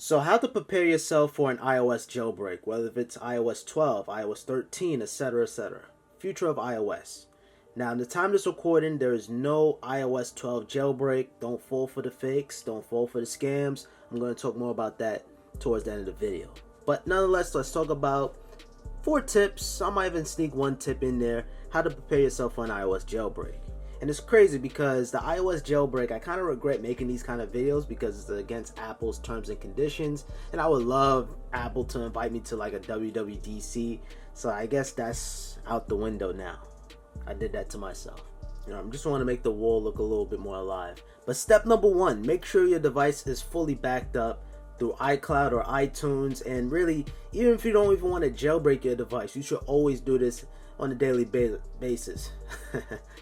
So how to prepare yourself for an iOS jailbreak, whether it's iOS 12, iOS 13, etc., etc. Future of iOS. Now, in the time of this recording, there is no iOS 12 jailbreak. Don't fall for the fakes. Don't fall for the scams. I'm going to talk more about that towards the end of the video. But nonetheless, let's talk about 4 tips. I might even sneak 1 tip in there. How to prepare yourself for an iOS jailbreak. And it's crazy because the iOS jailbreak, I kind of regret making these kind of videos because it's against Apple's terms and conditions. And I would love Apple to invite me to like a WWDC. So I guess that's out the window now. I did that to myself. I just want to make the wall look a little bit more alive. But step number 1, make sure your device is fully backed up through iCloud or iTunes. And really, even if you don't even want to jailbreak your device, you should always do this on a daily basis.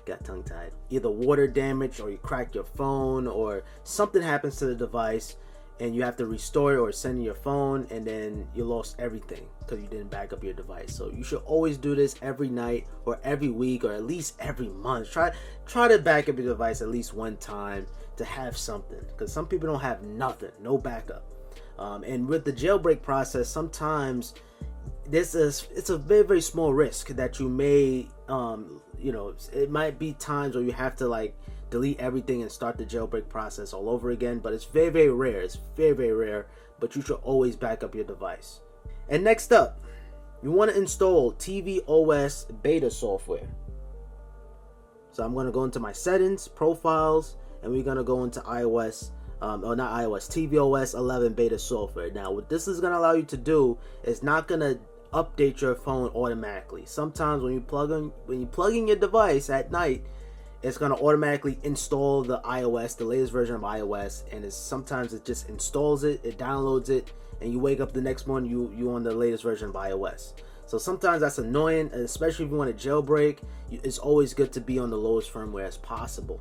Got tongue tied. Either water damage, or you crack your phone, or something happens to the device and you have to restore it or send in your phone, and then you lost everything because you didn't back up your device. So you should always do this every night or every week or at least every month. Try to back up your device at least one time to have something, because some people don't have nothing, no backup. And with the jailbreak process, sometimes it's a very, very small risk that you may it might be times where you have to like delete everything and start the jailbreak process all over again, but it's very, very rare. It's very, very rare, but you should always back up your device. And next up, you want to install tvOS beta software. So I'm going to go into my settings, profiles, and we're going to go into iOS tvOS 11 beta software. Now what this is going to allow you to do is not going to update your phone automatically. Sometimes when you plug in your device at night, it's going to automatically install the latest version of iOS, and sometimes it just installs it, it downloads it, and you wake up the next morning, you on the latest version of iOS. So sometimes that's annoying, and especially if you want to jailbreak, it's always good to be on the lowest firmware as possible.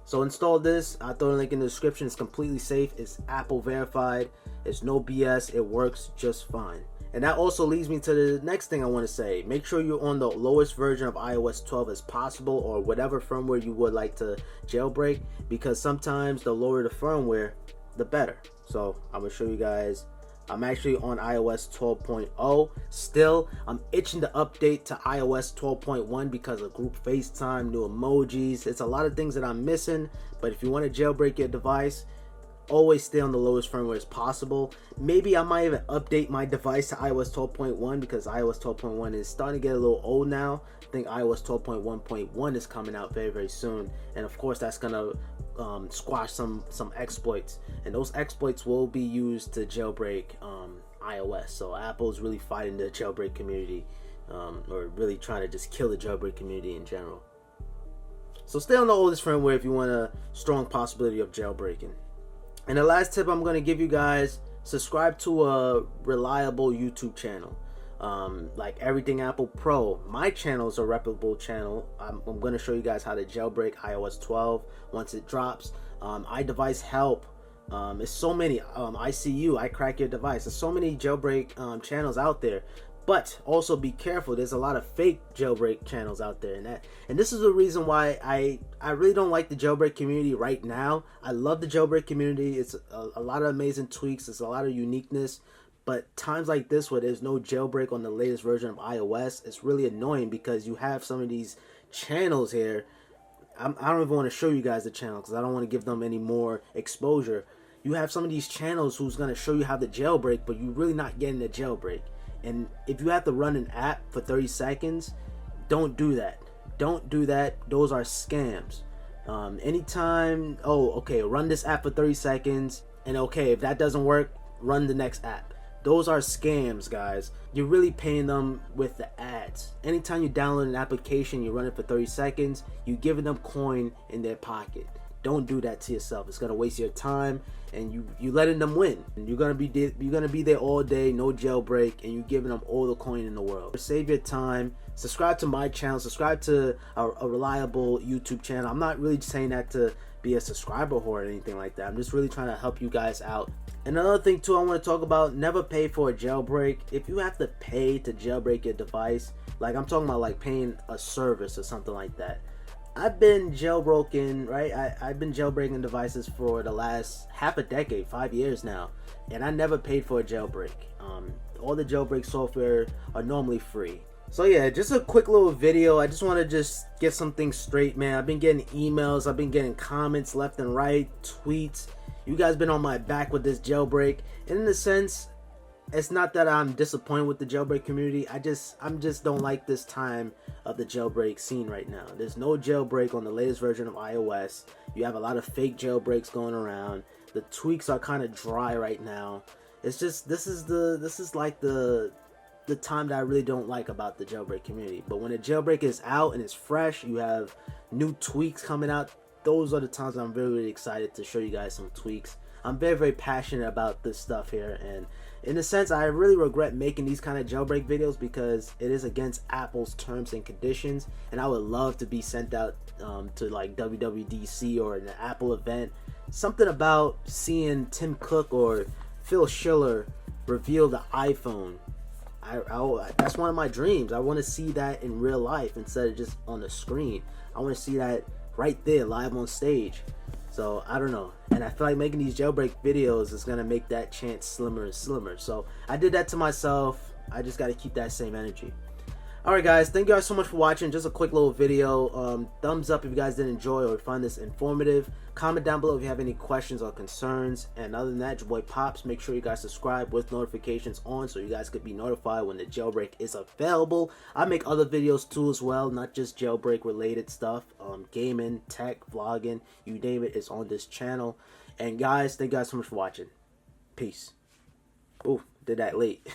So install this. I'll throw a link in the description. It's completely safe. It's Apple verified. It's no BS. It works just fine. And that also leads me to the next thing I want to say. Make sure you're on the lowest version of iOS 12 as possible, or whatever firmware you would like to jailbreak, because sometimes the lower the firmware, the better. So I'm going to show you guys. I'm actually on iOS 12.0 still. I'm itching to update to iOS 12.1 because of group FaceTime, new emojis. It's a lot of things that I'm missing, but if you want to jailbreak your device, always stay on the lowest firmware as possible. Maybe I might even update my device to iOS 12.1 because iOS 12.1 is starting to get a little old now. I think iOS 12.1.1 is coming out very, very soon, and of course that's gonna squash some exploits, and those exploits will be used to jailbreak iOS. So Apple is really fighting the jailbreak community, or really trying to just kill the jailbreak community in general. So stay on the oldest firmware if you want a strong possibility of jailbreaking. And the last tip I'm going to give you guys, subscribe to a reliable YouTube channel. Like Everything Apple Pro. My channel is a reputable channel. I'm going to show you guys how to jailbreak iOS 12 once it drops. iDevice Help. There's so many. ICU, I Crack Your Device. There's so many jailbreak channels out there. But also be careful. There's a lot of fake jailbreak channels out there, and this is the reason why I really don't like the jailbreak community right now. I love the jailbreak community. It's a lot of amazing tweaks. There's a lot of uniqueness. But times like this where there's no jailbreak on the latest version of iOS, it's really annoying because you have some of these channels here. I don't even want to show you guys the channel because I don't want to give them any more exposure. You have some of these channels who's going to show you how to jailbreak, but you're really not getting the jailbreak. And if you have to run an app for 30 seconds, don't do that. Don't do that. Those are scams. Anytime, run this app for 30 seconds, and if that doesn't work, run the next app. Those are scams, guys. You're really paying them with the ads. Anytime you download an application, you run it for 30 seconds, you're giving them coin in their pocket. Don't do that to yourself. It's gonna waste your time, and you letting them win. And you're gonna be there all day, no jailbreak, and you're giving them all the coin in the world. Save your time. Subscribe to my channel. Subscribe to a reliable YouTube channel. I'm not really saying that to be a subscriber whore or anything like that. I'm just really trying to help you guys out. And another thing too I want to talk about, never pay for a jailbreak. If you have to pay to jailbreak your device, like I'm talking about like paying a service or something like that, I've been jailbroken, right? I've been jailbreaking devices for the last half a decade, 5 years now. and I never paid for a jailbreak. All the jailbreak software are normally free. So yeah, just a quick little video. I just want to just get some things straight, man. I've been getting emails, I've been getting comments left and right, tweets. You guys been on my back with this jailbreak, and in a sense, it's not that I'm disappointed with the jailbreak community. I'm just don't like this time of the jailbreak scene right now. There's no jailbreak on the latest version of iOS. You have a lot of fake jailbreaks going around. The tweaks are kind of dry right now. It's just this is like the time that I really don't like about the jailbreak community. But when the jailbreak is out and it's fresh, you have new tweaks coming out. Those are the times I'm really, really excited to show you guys some tweaks. I'm very, very passionate about this stuff here, and in a sense, I really regret making these kind of jailbreak videos because it is against Apple's terms and conditions, and I would love to be sent out to like WWDC or an Apple event. Something about seeing Tim Cook or Phil Schiller reveal the iPhone. That's one of my dreams. I want to see that in real life instead of just on the screen. I want to see that right there, live on stage. So I don't know, and I feel like making these jailbreak videos is gonna make that chance slimmer and slimmer. So I did that to myself. I just got to keep that same energy. Alright guys, thank you guys so much for watching. Just a quick little video. Thumbs up if you guys did enjoy or find this informative. Comment down below if you have any questions or concerns. And other than that, your boy Pops, make sure you guys subscribe with notifications on so you guys could be notified when the jailbreak is available. I make other videos too as well, not just jailbreak related stuff. Gaming, tech, vlogging, you name it, is on this channel. And guys, thank you guys so much for watching. Peace. Ooh, did that late.